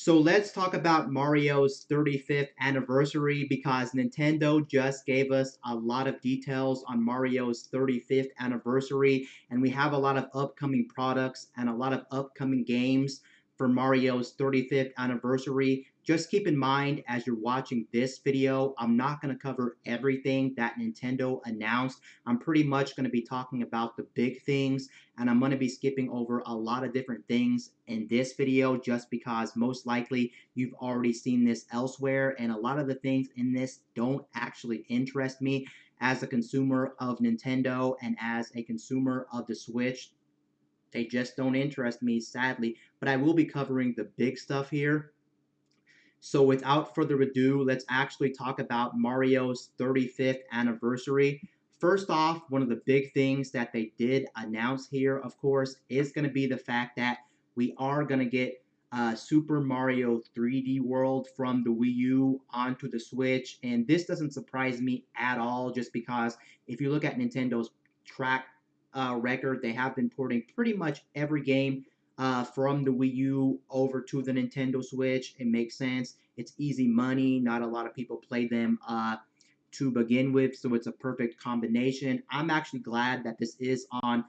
So let's talk about Mario's 35th anniversary because Nintendo just gave us a lot of details on Mario's 35th anniversary, and we have a lot of upcoming products and a lot of upcoming games for Mario's 35th anniversary. Just keep in mind as you're watching this video, I'm not going to cover everything that Nintendo announced. I'm pretty much going to be talking about the big things, and I'm going to be skipping over a lot of different things in this video just because most likely you've already seen this elsewhere, and a lot of the things in this don't actually interest me as a consumer of Nintendo and as a consumer of the Switch. They just don't interest me, sadly, but I will be covering the big stuff here. So without further ado, let's actually talk about Mario's 35th anniversary. First off, one of the big things that they did announce here, of course, is going to be the fact that we are going to get Super Mario 3D World from the Wii U onto the Switch. And this doesn't surprise me at all, just because if you look at Nintendo's track record, they have been porting pretty much every game from the Wii U over to the Nintendo Switch. It makes sense. It's easy money. Not a lot of people play them to begin with, so it's a perfect combination. I'm actually glad that this is on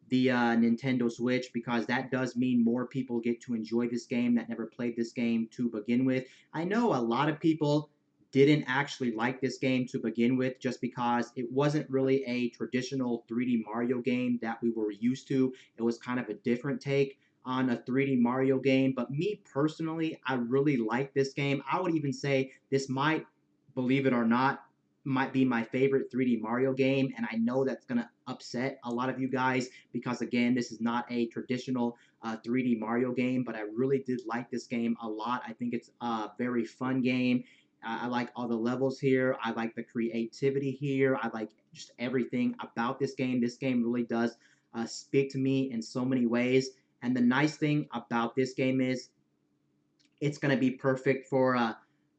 the Nintendo Switch because that does mean more people get to enjoy this game that never played this game to begin with. I know a lot of people didn't actually like this game to begin with just because it wasn't really a traditional 3D Mario game that we were used to. It was kind of a different take on a 3D Mario game. But me personally, I really like this game. I would even say this might, believe it or not, might be my favorite 3D Mario game. And I know that's going to upset a lot of you guys because, again, this is not a traditional 3D Mario game, but I really did like this game a lot. I think it's a very fun game. I like all the levels here. I like the creativity here. I like just everything about this game. This game really does speak to me in so many ways. And the nice thing about this game is it's going to be perfect for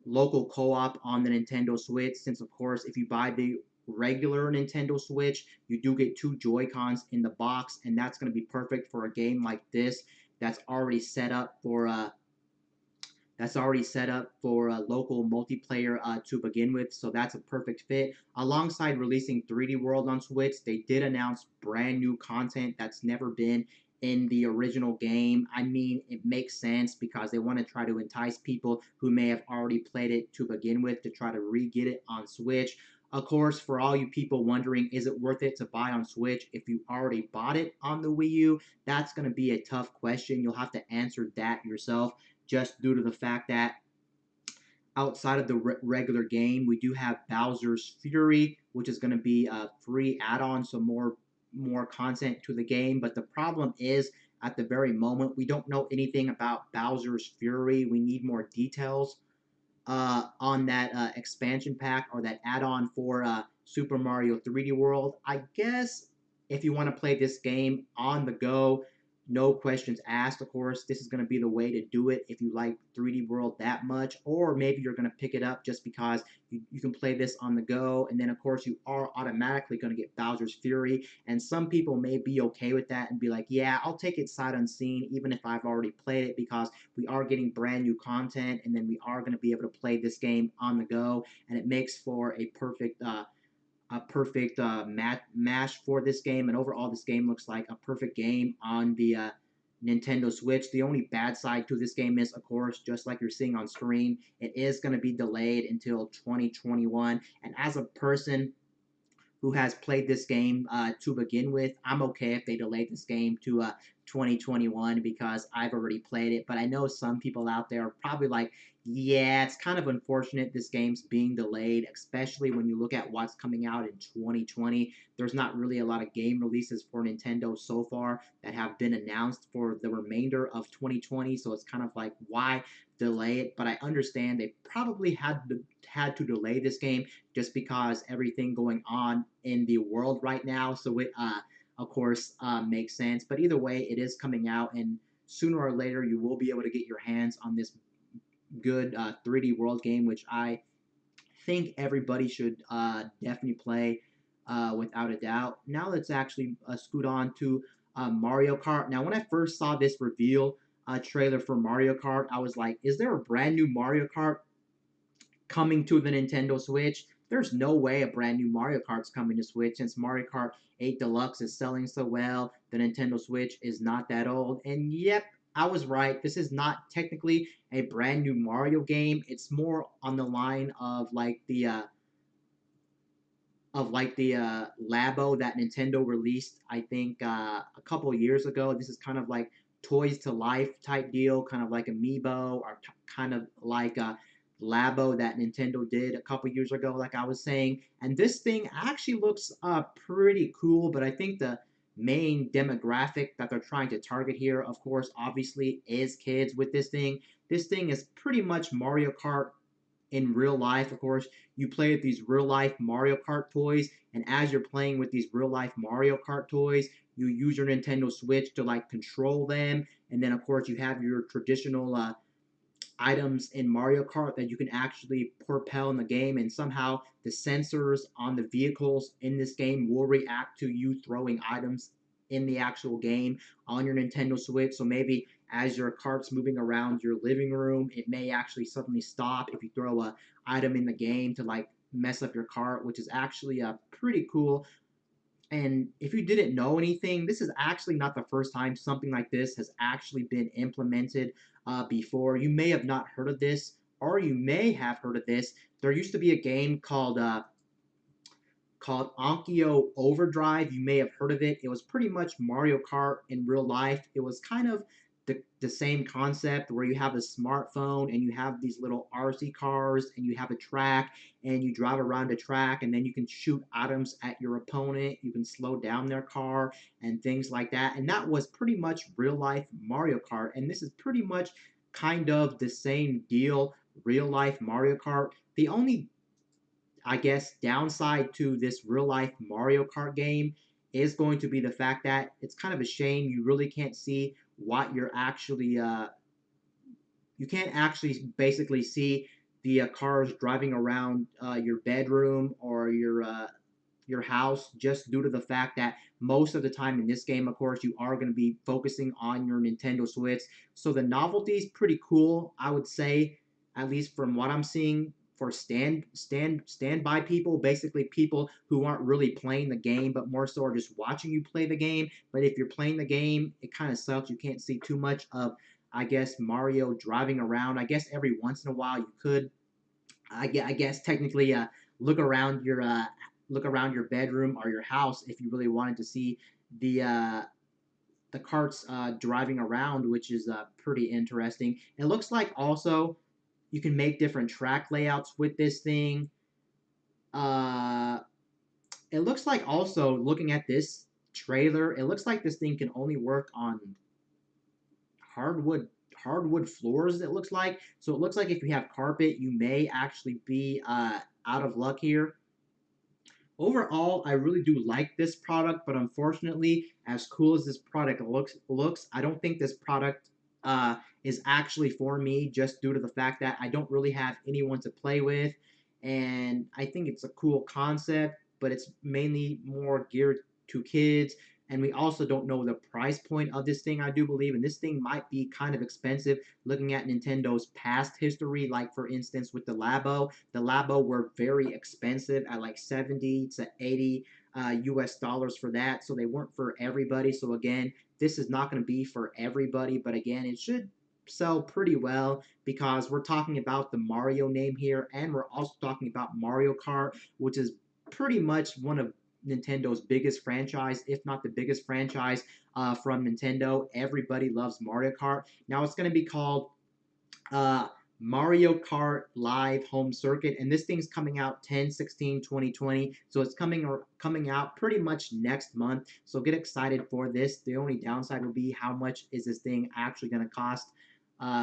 local co-op on the Nintendo Switch. Since, of course, if you buy the regular Nintendo Switch, you do get two Joy-Cons in the box, and that's going to be perfect for a game like this that's already set up for local multiplayer to begin with, so that's a perfect fit. Alongside releasing 3D World on Switch, they did announce brand new content that's never been in the original game. I mean, it makes sense because they want to try to entice people who may have already played it to begin with to try to re-get it on Switch. Of course, for all you people wondering, is it worth it to buy on Switch if you already bought it on the Wii U? That's going to be a tough question. You'll have to answer that yourself just due to the fact that outside of the regular game, we do have Bowser's Fury, which is going to be a free add-on, so more content to the game. But the problem is, at the very moment, we don't know anything about Bowser's Fury. We need more details on that expansion pack or that add-on for Super Mario 3D World. I guess if you want to play this game on the go, no questions asked, of course, this is going to be the way to do it if you like 3D World that much, or maybe you're going to pick it up just because you can play this on the go, and then, of course, you are automatically going to get Bowser's Fury, and some people may be okay with that and be like, yeah, I'll take it sight unseen, even if I've already played it, because we are getting brand new content, and then we are going to be able to play this game on the go, and it makes for a perfect mash for this game. And overall, this game looks like a perfect game on the Nintendo Switch. The only bad side to this game is, of course, just like you're seeing on screen, it is going to be delayed until 2021. And as a person who has played this game to begin with, I'm okay if they delay this game to 2021 because I've already played it. But I know some people out there are probably like, yeah, it's kind of unfortunate this game's being delayed, especially when you look at what's coming out in 2020. There's not really a lot of game releases for Nintendo so far that have been announced for the remainder of 2020. So it's kind of like, why delay it? But I understand they probably had to delay this game just because everything going on in the world right now. So it, of course, makes sense. But either way, it is coming out, and sooner or later, you will be able to get your hands on this good 3D World game, which I think everybody should definitely play without a doubt. Now let's actually scoot on to Mario Kart. Now, when I first saw this reveal, trailer for Mario Kart, I was like, is there a brand new Mario Kart coming to the Nintendo Switch? There's no way a brand new Mario Kart's coming to Switch since Mario Kart 8 Deluxe is selling so well. The Nintendo Switch is not that old. And yep, I was right. This is not technically a brand new Mario game. It's more on the line of like the Labo that Nintendo released, I think, a couple of years ago. This is kind of like toys to life type deal, kind of like Amiibo, or kind of like a Labo that Nintendo did a couple years ago, like I was saying. And this thing actually looks pretty cool, but I think the main demographic that they're trying to target here, of course, obviously, is kids with this thing. This thing is pretty much Mario Kart in real life. Of course, you play with these real life Mario Kart toys, and as you're playing with these real life Mario Kart toys, you use your Nintendo Switch to like control them, and then of course you have your traditional items in Mario Kart that you can actually propel in the game, and somehow the sensors on the vehicles in this game will react to you throwing items in the actual game on your Nintendo Switch. So maybe as your cart's moving around your living room, it may actually suddenly stop if you throw a item in the game to like mess up your cart, which is actually pretty cool. And if you didn't know anything, this is actually not the first time something like this has actually been implemented before. You may have not heard of this, or you may have heard of this. There used to be a game called Onkyo Overdrive. You may have heard of it. It was pretty much Mario Kart in real life. It was kind of the same concept where you have a smartphone and you have these little RC cars and you have a track and you drive around a track and then you can shoot items at your opponent. You can slow down their car and things like that. And that was pretty much real life Mario Kart. And this is pretty much kind of the same deal, real life Mario Kart. The only I guess, downside to this real life Mario Kart game is going to be the fact that it's kind of a shame you really can't see what you're actually you can't actually basically see the cars driving around your bedroom or your house, just due to the fact that most of the time in this game, of course, you are going to be focusing on your Nintendo Switch. So the novelty is pretty cool, I would say, at least from what I'm seeing for standby people, basically people who aren't really playing the game but more so are just watching you play the game. But if you're playing the game, it kind of sucks. You can't see too much of, I guess, Mario driving around. I guess every once in a while you could, I guess technically look around your bedroom or your house if you really wanted to see the uh, the carts driving around, which is pretty interesting. It looks like also you can make different track layouts with this thing. Uh, it looks like also looking at this trailer, it looks like this thing can only work on hardwood hardwood floors. It looks like, so it looks like if you have carpet, you may actually be out of luck here. Overall, I really do like this product, but unfortunately, as cool as this product looks, I don't think this product is actually for me, just due to the fact that I don't really have anyone to play with, and I think it's a cool concept, but it's mainly more geared to kids. And we also don't know the price point of this thing, I do believe, and this thing might be kind of expensive looking at Nintendo's past history, like for instance with the Labo. The Labo were very expensive at like 70 to 80 US dollars for that, so they weren't for everybody. So again, this is not going to be for everybody, but again, it should sell pretty well because we're talking about the Mario name here, and we're also talking about Mario Kart, which is pretty much one of Nintendo's biggest franchise, if not the biggest franchise from Nintendo. Everybody loves Mario Kart. Now it's going to be called uh, Mario Kart Live Home Circuit, and this thing's coming out 10/16/2020, so it's coming out pretty much next month. So get excited for this. The only downside will be how much is this thing actually going to cost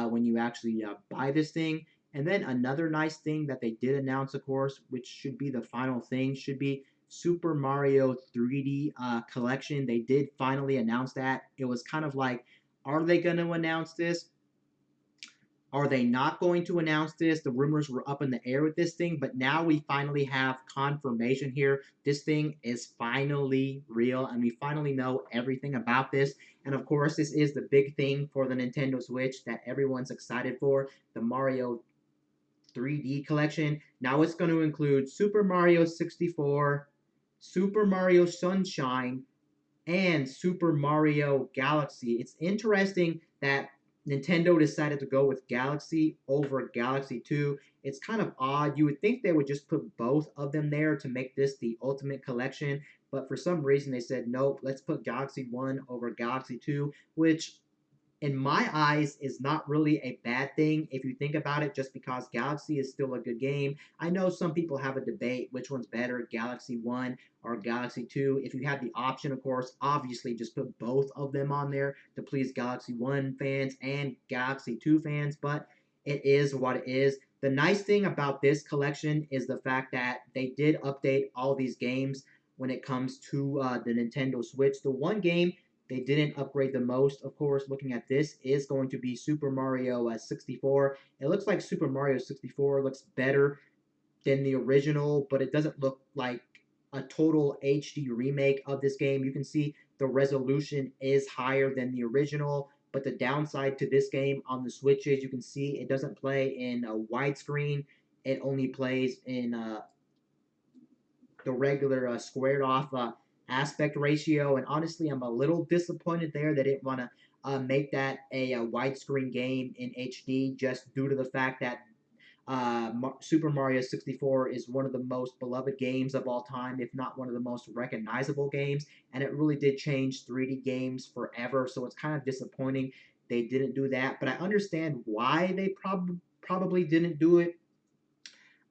when you actually buy this thing. And then another nice thing that they did announce, of course, which should be the final thing, should be Super Mario 3D Collection. They did finally announce that. It was kind of like, are they going to announce this? Are they not going to announce this? The rumors were up in the air with this thing, but now we finally have confirmation here. This thing is finally real, and we finally know everything about this. And of course, this is the big thing for the Nintendo Switch that everyone's excited for, the Mario 3D collection. Now it's going to include Super Mario 64, Super Mario Sunshine, and Super Mario Galaxy. It's interesting that Nintendo decided to go with Galaxy over Galaxy 2. It's kind of odd. You would think they would just put both of them there to make this the ultimate collection, but for some reason they said, nope, let's put Galaxy 1 over Galaxy 2, which in my eyes is not really a bad thing if you think about it, just because Galaxy is still a good game. I know some people have a debate which one's better, Galaxy 1 or Galaxy 2. If you have the option, of course, obviously just put both of them on there to please Galaxy 1 fans and Galaxy 2 fans, but it is what it is. The nice thing about this collection is the fact that they did update all these games when it comes to the Nintendo Switch. The one game they didn't upgrade the most, of course, looking at this, is going to be Super Mario 64. It looks like Super Mario 64 looks better than the original, but it doesn't look like a total HD remake of this game. You can see the resolution is higher than the original, but the downside to this game on the Switch is you can see it doesn't play in a widescreen. It only plays in the regular squared off aspect ratio. And honestly, I'm a little disappointed there. They didn't want to make that a widescreen game in HD, just due to the fact that Super Mario 64 is one of the most beloved games of all time, if not one of the most recognizable games. And it really did change 3D games forever. So it's kind of disappointing they didn't do that. But I understand why they probably didn't do it.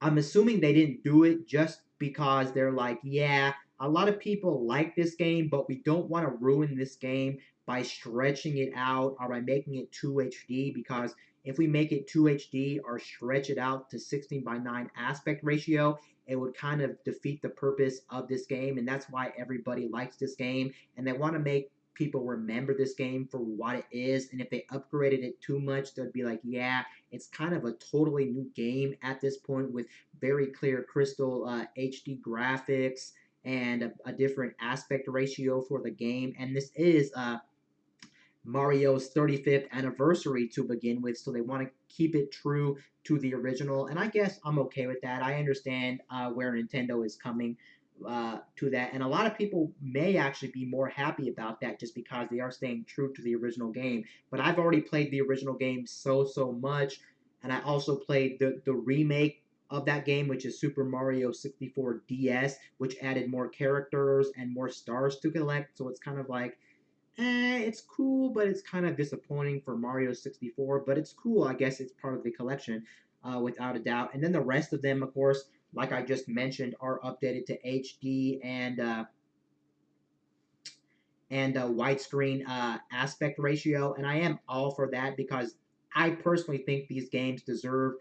I'm assuming they didn't do it just because they're like, yeah, a lot of people like this game, but we don't want to ruin this game by stretching it out or by making it 2 HD, because if we make it 2 HD or stretch it out to 16 by 9 aspect ratio, it would kind of defeat the purpose of this game, and that's why everybody likes this game, and they want to make people remember this game for what it is. And if they upgraded it too much, they'd be like, yeah, it's kind of a totally new game at this point, with very clear crystal HD graphics and a different aspect ratio for the game. And this is Mario's 35th anniversary to begin with, so they want to keep it true to the original. And I guess I'm okay with that. I understand where Nintendo is coming to that, and a lot of people may actually be more happy about that just because they are staying true to the original game. But I've already played the original game so much, and I also played the remake of that game, which is Super Mario 64 DS, which added more characters and more stars to collect. So it's kind of like, it's cool, but it's kind of disappointing for Mario 64. But it's cool. I guess it's part of the collection, without a doubt. And then the rest of them, of course, like I just mentioned, are updated to HD and widescreen aspect ratio. And I am all for that, because I personally think these games deserve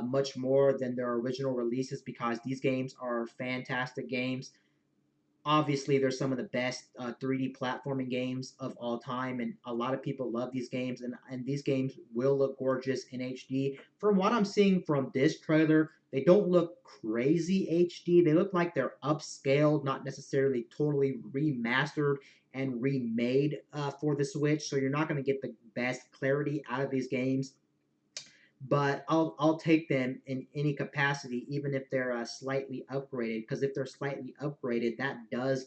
much more than their original releases, because these games are fantastic games. Obviously, they're some of the best 3D platforming games of all time, and a lot of people love these games, and these games will look gorgeous in HD. From what I'm seeing from this trailer, they don't look crazy HD. They look like they're upscaled, not necessarily totally remastered and remade for the Switch, so you're not going to get the best clarity out of these games, but I'll take them in any capacity, even if they're slightly upgraded. Because if they're slightly upgraded, that does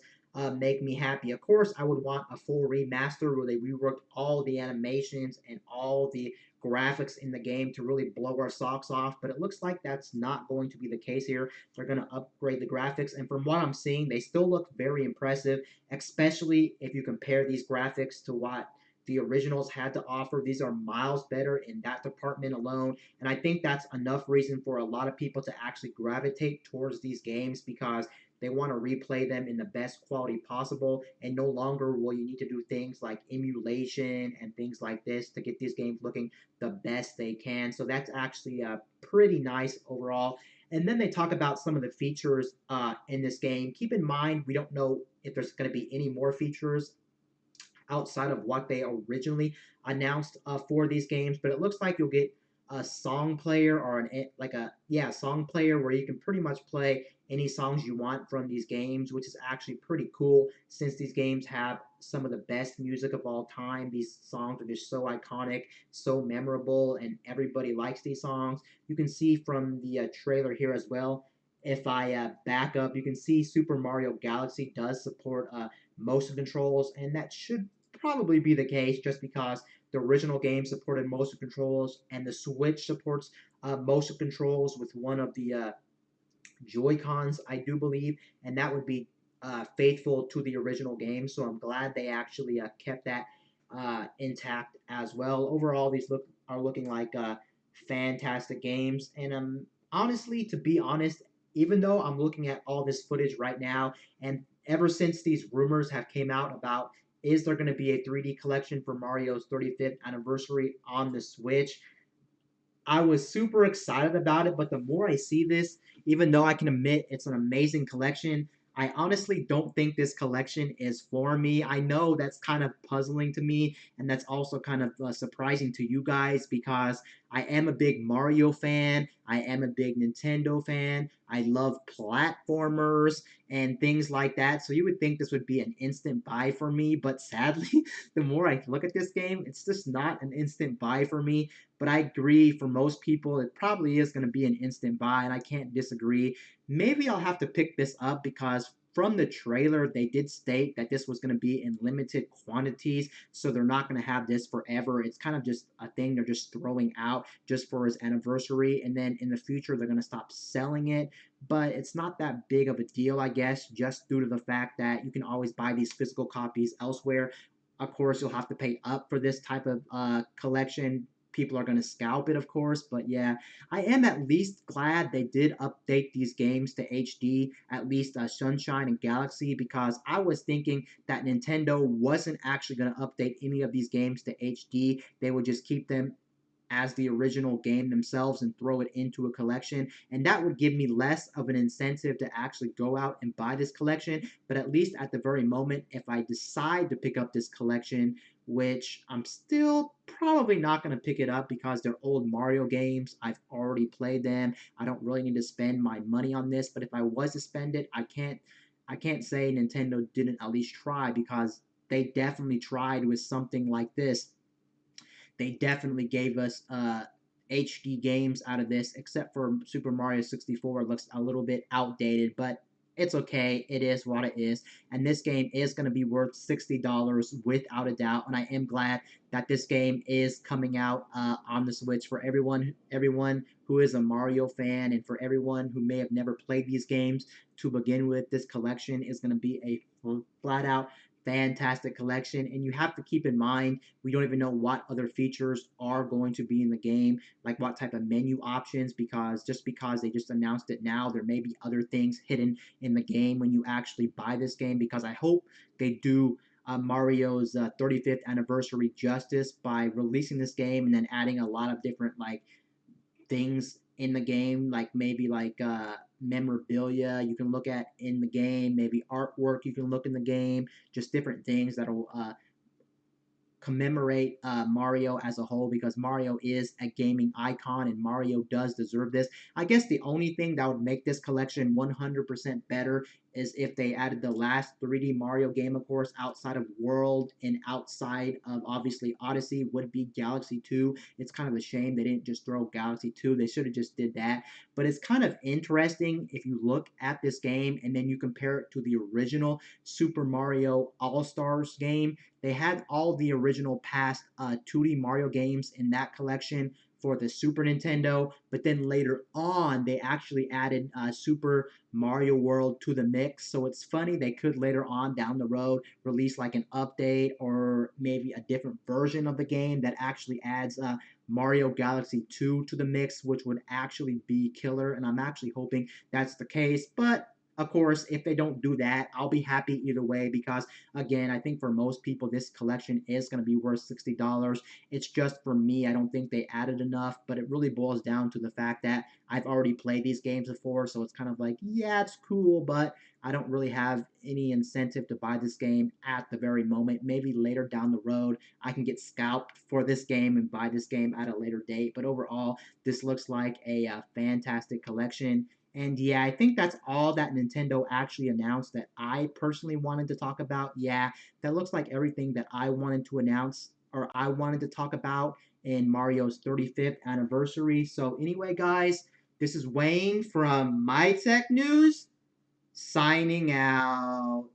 make me happy. Of course, I would want a full remaster where they reworked all the animations and all the graphics in the game to really blow our socks off. But it looks like that's not going to be the case here. They're going to upgrade the graphics, and from what I'm seeing, they still look very impressive, especially if you compare these graphics to what the originals had to offer. These are miles better in that department alone. And I think that's enough reason for a lot of people to actually gravitate towards these games, because they want to replay them in the best quality possible. And no longer will you need to do things like emulation and things like this to get these games looking the best they can. So that's actually pretty nice overall. And then they talk about some of the features in this game. Keep in mind, we don't know if there's going to be any more features outside of what they originally announced for these games. But it looks like you'll get a song player or like a yeah song player where you can pretty much play any songs you want from these games, which is actually pretty cool since these games have some of the best music of all time. These songs are just so iconic, so memorable, and everybody likes these songs. You can see from the trailer here as well. If I back up, you can see Super Mario Galaxy does support motion controls, and that should probably be the case just because the original game supported motion controls, and the Switch supports motion controls with one of the Joy Cons, I do believe, and that would be faithful to the original game. So I'm glad they actually kept that intact as well. Overall, these are looking like fantastic games, and honestly, to be honest, even though I'm looking at all this footage right now, and ever since these rumors have came out about is there going to be a 3D collection for Mario's 35th anniversary on the Switch, I was super excited about it, but the more I see this, even though I can admit it's an amazing collection, I honestly don't think this collection is for me. I know that's kind of puzzling to me, and that's also kind of surprising to you guys because I am a big Mario fan. I am a big Nintendo fan. I love platformers and things like that. So you would think this would be an instant buy for me, but sadly, the more I look at this game, it's just not an instant buy for me. But I agree for most people, it probably is going to be an instant buy, and I can't disagree. Maybe I'll have to pick this up because from the trailer, they did state that this was going to be in limited quantities, so they're not going to have this forever. It's kind of just a thing they're just throwing out just for his anniversary, and then in the future, they're going to stop selling it. But it's not that big of a deal, I guess, just due to the fact that you can always buy these physical copies elsewhere. Of course, you'll have to pay up for this type of collection. People are going to scalp it, of course. But yeah, I am at least glad they did update these games to HD, at least Sunshine and Galaxy, because I was thinking that Nintendo wasn't actually going to update any of these games to HD. They would just keep them as the original game themselves and throw it into a collection. And that would give me less of an incentive to actually go out and buy this collection. But at least at the very moment, if I decide to pick up this collection, which I'm still probably not going to pick it up because they're old Mario games. I've already played them. I don't really need to spend my money on this. But if I was to spend it, I can't say Nintendo didn't at least try because they definitely tried with something like this. They definitely gave us HD games out of this, except for Super Mario 64. It looks a little bit outdated, but it's okay. It is what it is. And this game is going to be worth $60 without a doubt. And I am glad that this game is coming out on the Switch for everyone who is a Mario fan, and for everyone who may have never played these games to begin with. This collection is going to be a flat out fantastic collection. And you have to keep in mind, we don't even know what other features are going to be in the game, like what type of menu options, because just because they just announced it now, there may be other things hidden in the game when you actually buy this game, because I hope they do Mario's 35th anniversary justice by releasing this game and then adding a lot of different like things in the game, like maybe like memorabilia you can look at in the game, maybe artwork you can look in the game, just different things that'll commemorate Mario as a whole, because Mario is a gaming icon and Mario does deserve this. I guess the only thing that would make this collection 100% better is if they added the last 3D Mario game, of course, outside of World and outside of obviously Odyssey, would be Galaxy 2. It's kind of a shame they didn't just throw Galaxy 2. They should have just did that. But it's kind of interesting if you look at this game and then you compare it to the original Super Mario All-Stars game. They had all the original past 2D Mario games in that collection for the Super Nintendo, but then later on they actually added Super Mario World to the mix. So it's funny, they could later on down the road release like an update or maybe a different version of the game that actually adds Mario Galaxy 2 to the mix, which would actually be killer. And I'm actually hoping that's the case. But Of course, if they don't do that, I'll be happy either way because, again, I think for most people, this collection is going to be worth $60. It's just for me, I don't think they added enough, but it really boils down to the fact that I've already played these games before, so it's kind of like, yeah, it's cool, but I don't really have any incentive to buy this game at the very moment. Maybe later down the road, I can get scalped for this game and buy this game at a later date. But overall, this looks like a fantastic collection. And yeah, I think that's all that Nintendo actually announced that I personally wanted to talk about. Yeah, that looks like everything that I wanted to announce or I wanted to talk about in Mario's 35th anniversary. So, anyway, guys, this is Wayne from My Tech News signing out.